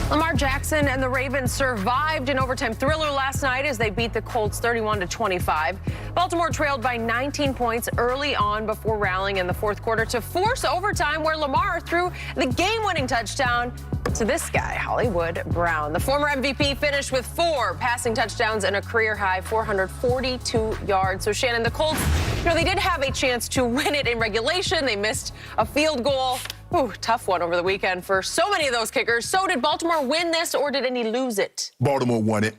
Lamar Jackson and the Ravens survived an overtime thriller last night as they beat the Colts 31-25. Baltimore trailed by 19 points early on before rallying in the fourth quarter to force overtime, where Lamar threw the game-winning touchdown to this guy, Hollywood Brown. The former MVP finished with 4 passing touchdowns and a career-high 442 yards. So, Shannon, the Colts, they did have a chance to win it in regulation. They missed a field goal. Ooh, tough one over the weekend for so many of those kickers. So did Baltimore win this, or did any lose it? Baltimore won it.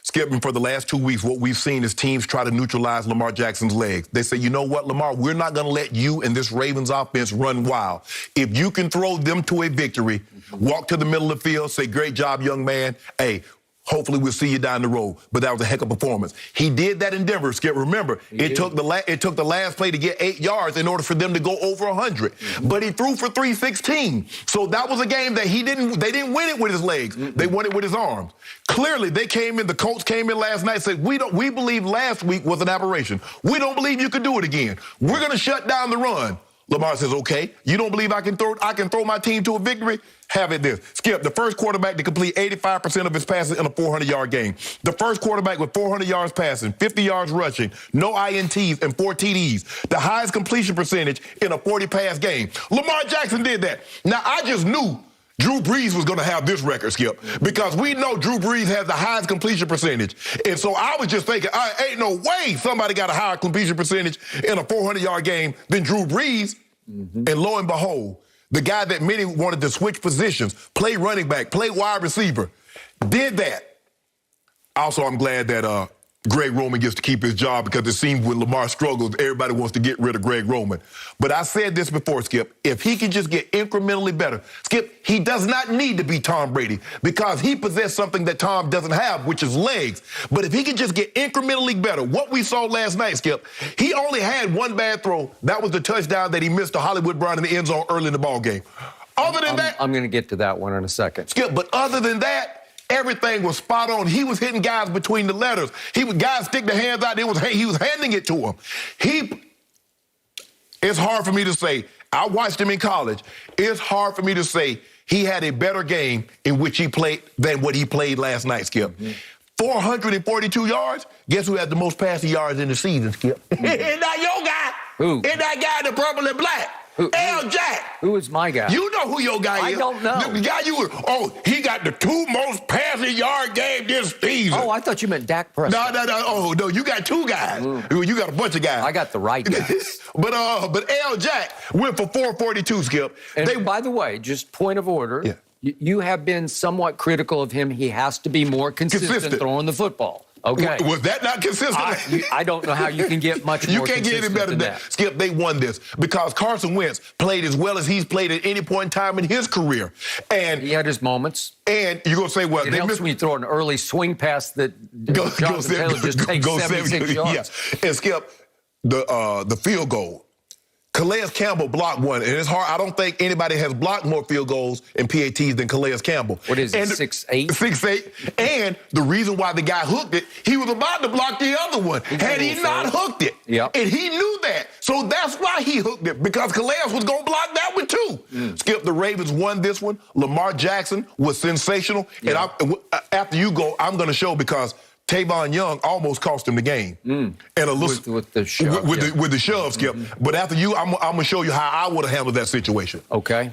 Skipping for the last 2 weeks, what we've seen is teams try to neutralize Lamar Jackson's legs. They say, you know what, Lamar, we're not going to let you and this Ravens offense run wild. If you can throw them to a victory, walk to the middle of the field, say, great job, young man. Hey, hopefully we'll see you down the road. But that was a heck of a performance. He did that in Denver, Skip. Remember, it took the last play to get 8 yards in order for them to go over 100. But he threw for 316. So that was a game that they didn't win it with his legs. They won it with his arms. Clearly, the Colts came in last night and said, we believe last week was an aberration. We don't believe you could do it again. We're going to shut down the run. Lamar says, okay, you don't believe I can throw my team to a victory? Have it this. Skip, the first quarterback to complete 85% of his passes in a 400-yard game. The first quarterback with 400 yards passing, 50 yards rushing, no INTs, and 4 TDs. The highest completion percentage in a 40-pass game. Lamar Jackson did that. Now, I just knew Drew Brees was going to have this record, Skip, because we know Drew Brees has the highest completion percentage. And so I was just thinking, ain't no way somebody got a higher completion percentage in a 400-yard game than Drew Brees. And lo and behold, the guy that many wanted to switch positions, play running back, play wide receiver, did that. Also, I'm glad that Greg Roman gets to keep his job, because it seems when Lamar struggles, everybody wants to get rid of Greg Roman. But I said this before, Skip, if he can just get incrementally better, Skip, he does not need to be Tom Brady, because he possessed something that Tom doesn't have, which is legs. But if he can just get incrementally better, what we saw last night, Skip, he only had one bad throw. That was the touchdown that he missed to Hollywood Brown in the end zone early in the ball game. Other than that, I'm going to get to that one in a second. Skip, but other than that, everything was spot on. He was hitting guys between the letters. Guys stick their hands out. He was handing it to them. It's hard for me to say. I watched him in college. It's hard for me to say he had a better game in which he played than what he played last night, Skip. 442 yards. Guess who had the most passing yards in the season, Skip? It's not your guy. Who? It's that guy in the purple and black. L. Jack. Who is my guy? You know who your guy is. I don't know. The guy he got the 2 most passing yard game this season. Oh, I thought you meant Dak Prescott. No. Oh, no, you got 2 guys. You got a bunch of guys. I got the right guys. but L. Jack went for 442, Skip. And by the way, just point of order, you have been somewhat critical of him. He has to be more consistent throwing the football. Okay. Was that not consistent? I don't know how you can get much more consistent. You can't get any better than that. Skip, they won this because Carson Wentz played as well as he's played at any point in time in his career. And he had his moments. And you're going to say, well, it helps when you throw an early swing pass that Jonathan Taylor just takes 76 yards. Yes. And Skip, the field goal. Calais Campbell blocked one, and it's hard. I don't think anybody has blocked more field goals and PATs than Calais Campbell. What is it, 6'8"? 6'8". And the reason why the guy hooked it, he was about to block the other one. Had he not hooked it, and he knew that. So that's why he hooked it, because Calais was going to block that one too. Skip, the Ravens won this one. Lamar Jackson was sensational. And after you go, I'm going to show, because Tavon Young almost cost him the game. And a little, with the shove. With the shove, Skip. But after you, I'm going to show you how I would have handled that situation. Okay.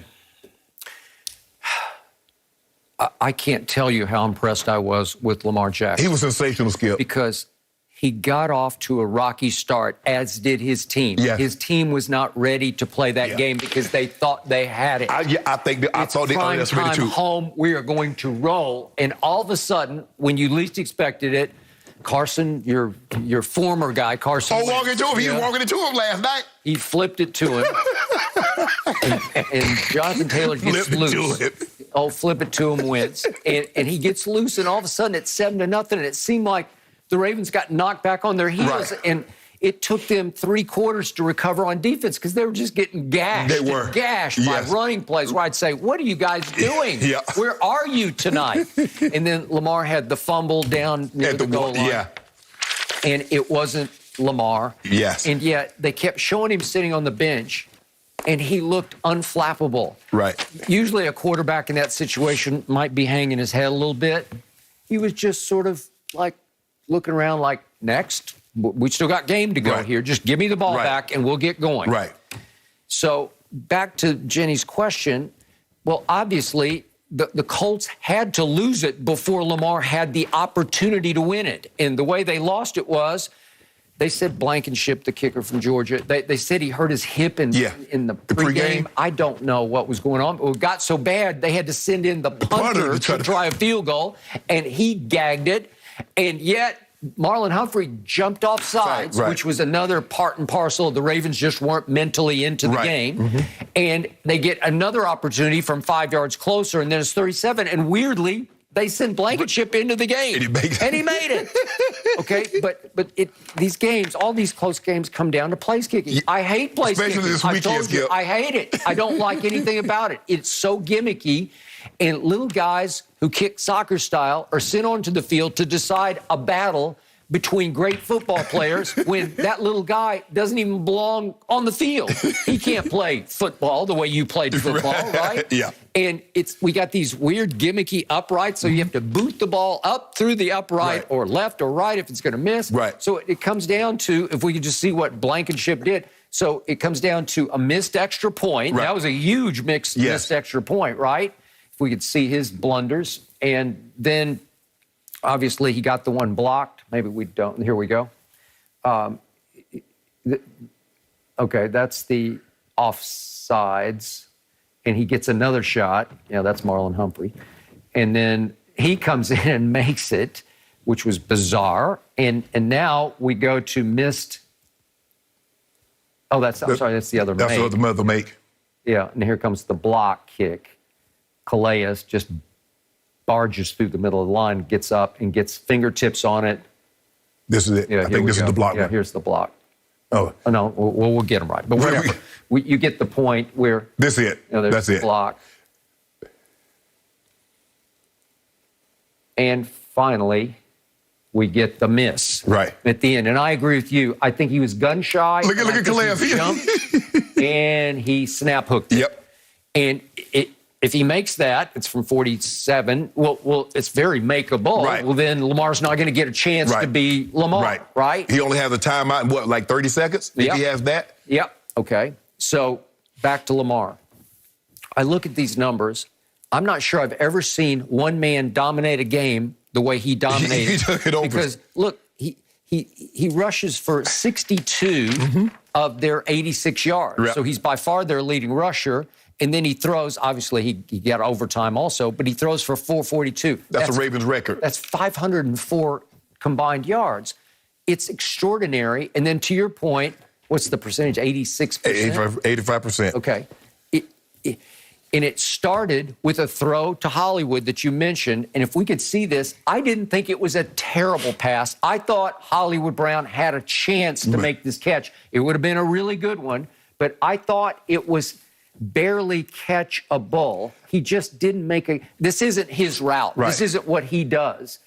I can't tell you how impressed I was with Lamar Jackson. He was sensational, Skip. Because he got off to a rocky start, as did his team. His team was not ready to play that game because they thought they had it. I thought they were ready too. Home, we are going to roll. And all of a sudden, when you least expected it, Carson, your former guy, Carson. Oh, walking to him. He was walking it to him last night. He flipped it to him. and Jonathan Taylor gets loose. Flip it to him, wins. And he gets loose, and all of a sudden it's 7-0. And it seemed like the Ravens got knocked back on their heels. And it took them 3 quarters to recover on defense, because they were just getting gashed. They were gashed by running plays where I'd say, what are you guys doing? Where are you tonight? And then Lamar had the fumble down near the goal line. And it wasn't Lamar. And yet they kept showing him sitting on the bench. and he looked unflappable. Right. Usually a quarterback in that situation might be hanging his head a little bit. He was just sort of like looking around like, next. We still got game to go here. Just give me the ball back and we'll get going. Right. So back to Jenny's question, well, obviously the Colts had to lose it before Lamar had the opportunity to win it. And the way they lost it was they said Blankenship, the kicker from Georgia, they said he hurt his hip in the pregame. I don't know what was going on. It got so bad they had to send in the punter to try a field goal, and he gagged it. And yet Marlon Humphrey jumped off sides, which was another part and parcel. The Ravens just weren't mentally into the game. And they get another opportunity from 5 yards closer, and then it's 37. And weirdly, they sent Blankenship into the game. And he made it. Okay, but these games, all these close games come down to place kicking. I hate place kicking. Especially this weekend, Skip. I hate it. I don't like anything about it. It's so gimmicky. And little guys who kick soccer style are sent onto the field to decide a battle between great football players when that little guy doesn't even belong on the field. He can't play football the way you played football, right? Yeah. And we got these weird gimmicky uprights, so you have to boot the ball up through the upright or left or right if it's going to miss. Right. So it comes down to, if we could just see what Blankenship did, so it comes down to a missed extra point. That was a huge missed extra point, right? If we could see his blunders. And then, obviously, he got the one blocked. Maybe we don't. Here we go. Okay, that's the offsides. And he gets another shot. Yeah, that's Marlon Humphrey. And then he comes in and makes it, which was bizarre. And now we go to missed. Oh, I'm sorry, that's the other make. That's the other make. Yeah, and here comes the block kick. Calais just barges through the middle of the line, gets up and gets fingertips on it. This is it. Yeah, I think this is the block. Yeah, here's the block. Oh. No, we'll get them right. But whatever. You get the point where... This is it. That's the it. Block. And finally, we get the miss. Right. At the end. And I agree with you. I think he was gun shy. Look at Calais. He jumped and he snap hooked it. Yep. And if he makes that, it's from 47. Well, it's very makeable. Right. Well, then Lamar's not going to get a chance to be Lamar, right? He only has a timeout in what, like 30 seconds? If he has that? Yep. Okay. So back to Lamar. I look at these numbers. I'm not sure I've ever seen one man dominate a game the way he dominated. He took it over. Because look, he rushes for 62 of their 86 yards. Yep. So he's by far their leading rusher. And then he throws, obviously he got overtime also, but he throws for 442. That's a Ravens record. That's 504 combined yards. It's extraordinary. And then to your point, what's the percentage? 86%? 85%. Okay. And it started with a throw to Hollywood that you mentioned. And if we could see this, I didn't think it was a terrible pass. I thought Hollywood Brown had a chance to make this catch. It would have been a really good one. But I thought it was barely catchable. He just didn't make this isn't his route. Right. This isn't what he does.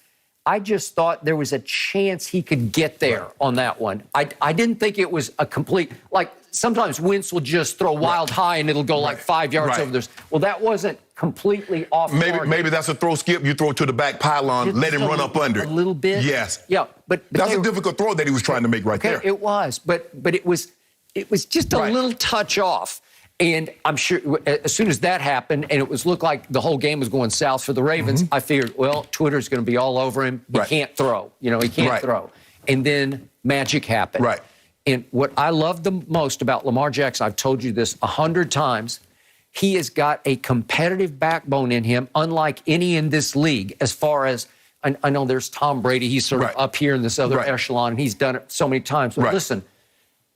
I just thought there was a chance he could get there on that one. I didn't think it was a complete, like sometimes Wentz will just throw wild high and it'll go like 5 yards over this. Well, that wasn't completely off target. Maybe that's a throw, Skip. You throw it to the back pylon, let him run up under it. A little bit. Yes. Yeah, but that's a difficult throw that he was trying to make right there. It was, but it was just a little touch off. And I'm sure as soon as that happened and it looked like the whole game was going south for the Ravens, I figured, well, Twitter's going to be all over him. He can't throw. He can't throw. And then magic happened. Right. And what I love the most about Lamar Jackson, I've told you this 100 times, he has got a competitive backbone in him, unlike any in this league, as far as, I know there's Tom Brady. He's sort of up here in this other echelon, and he's done it so many times. But listen,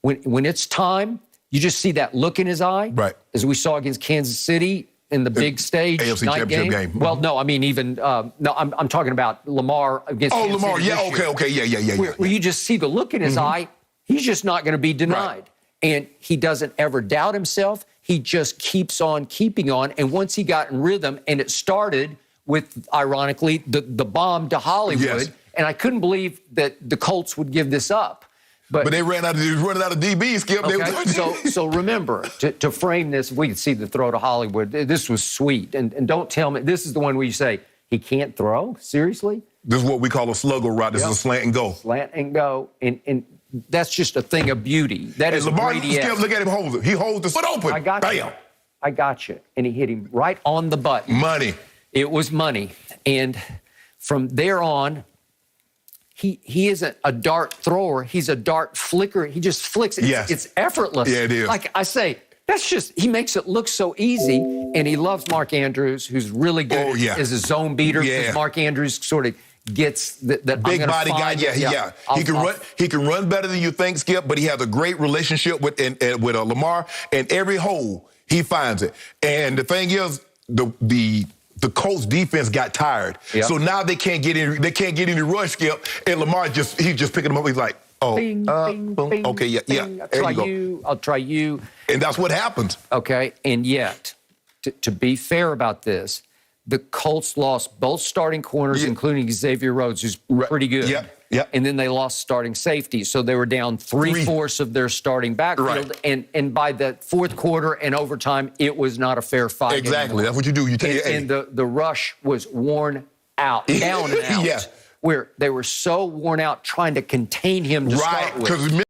when it's time, you just see that look in his eye, as we saw against Kansas City in the big stage AFC night Championship game. Well, no, I mean even no, I'm talking about Lamar against. Oh, Kansas Lamar, City okay, yeah. Where you just see the look in his eye, he's just not going to be denied, and he doesn't ever doubt himself. He just keeps on keeping on, and once he got in rhythm, and it started with, ironically, the bomb to Hollywood, and I couldn't believe that the Colts would give this up. But they running out of DB, Skip. Okay, so remember, to frame this, we can see the throw to Hollywood. This was sweet. And don't tell me, this is the one where you say, he can't throw? Seriously? This is what we call a sluggo route. This is a slant and go. Slant and go. And that's just a thing of beauty. That is Lamar, Brady-esque. look at him hold it. He holds the foot open. I got you. Bam. I got you. And he hit him right on the button. Money. It was money. And from there on, he isn't a dart thrower. He's a dart flicker. He just flicks it. Yes. It's effortless. Yeah, it is. Like I say, he makes it look so easy. And he loves Mark Andrews, who's really good as a zone beater. Yeah. Mark Andrews sort of gets that big body guy. Yeah. He can run better than you think, Skip, but he has a great relationship with Lamar, and every hole he finds it. And the thing is, the Colts defense got tired, so now they can't get in. They can't get any rush, Skip. And Lamar he's just picking them up. He's like, bing, bing, bing, okay, yeah. I'll try you. And that's what happens. Okay, and yet, to be fair about this, the Colts lost both starting corners, including Xavier Rhodes, who's pretty good. Yep. And then they lost starting safety. So they were down three-fourths of their starting backfield. Right. And by the fourth quarter and overtime, it was not a fair fight. Exactly. Anymore. That's what you do. And the rush was worn out, down and out, where they were so worn out trying to contain him to start with.